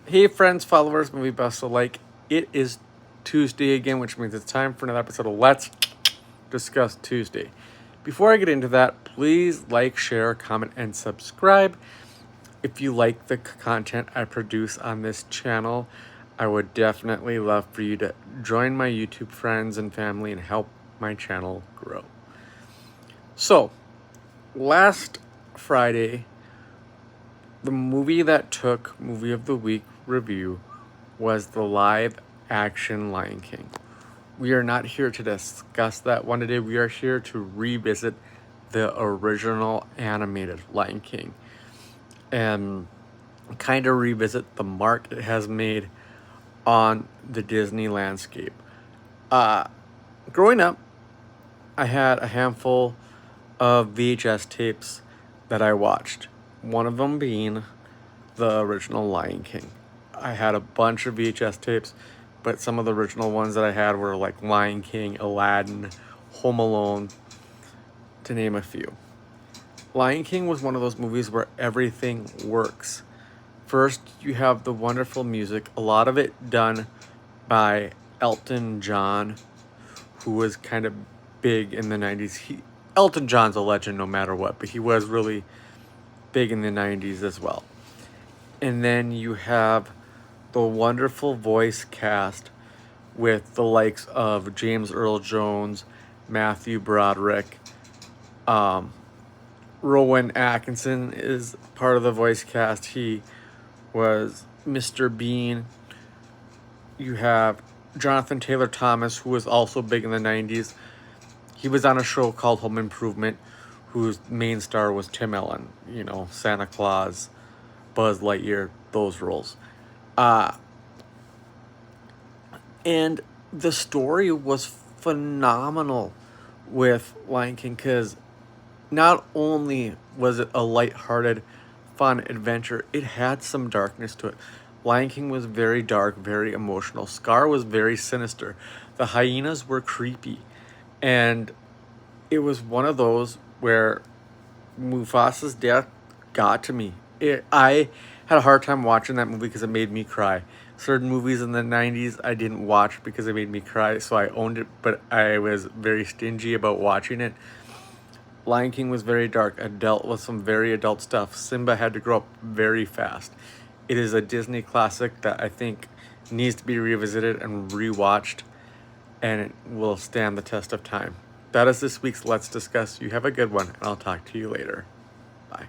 Hey friends, followers, movie buffs alike. It is Tuesday again, which means it's time for another episode of Let's Discuss Tuesday. Before I get into that, please like, share, comment, and subscribe. If you like the content I produce on this channel, I would definitely love for you to join my YouTube friends and family and help my channel grow. So, last Friday, the movie that took Movie of the Week review was the live action Lion King. We are not here to discuss that one today. We are here to revisit the original animated Lion King and kind of revisit the mark it has made on the Disney landscape. Growing up, I had a handful of VHS tapes that I watched. One of them being the original Lion King. I had a bunch of VHS tapes, but some of the original ones that I had were like Lion King, Aladdin, Home Alone, to name a few. Lion King was one of those movies where everything works. First, you have the wonderful music, a lot of it done by Elton John, who was kind of big in the 90s. Elton John's a legend no matter what, but he was really big in the 90s as well. And then you have the wonderful voice cast with the likes of James Earl Jones, Matthew Broderick, Rowan Atkinson is part of the voice cast. He was Mr. Bean. You have Jonathan Taylor Thomas, who was also big in the 90s. He was on a show called Home Improvement, whose main star was Tim Allen, Santa Claus, Buzz Lightyear, those roles. And the story was phenomenal with Lion King because not only was it a lighthearted, fun adventure, it had some darkness to it. Lion King was very dark, very emotional. Scar was very sinister. The hyenas were creepy. And it was one of those where Mufasa's death got to me. I had a hard time watching that movie because it made me cry. Certain movies in the 90s I didn't watch because it made me cry, so I owned it, but I was very stingy about watching it. Lion King was very dark. It dealt with some very adult stuff. Simba had to grow up very fast. It is a Disney classic that I think needs to be revisited and rewatched, and it will stand the test of time. That is this week's Let's Discuss. You have a good one, and I'll talk to you later. Bye.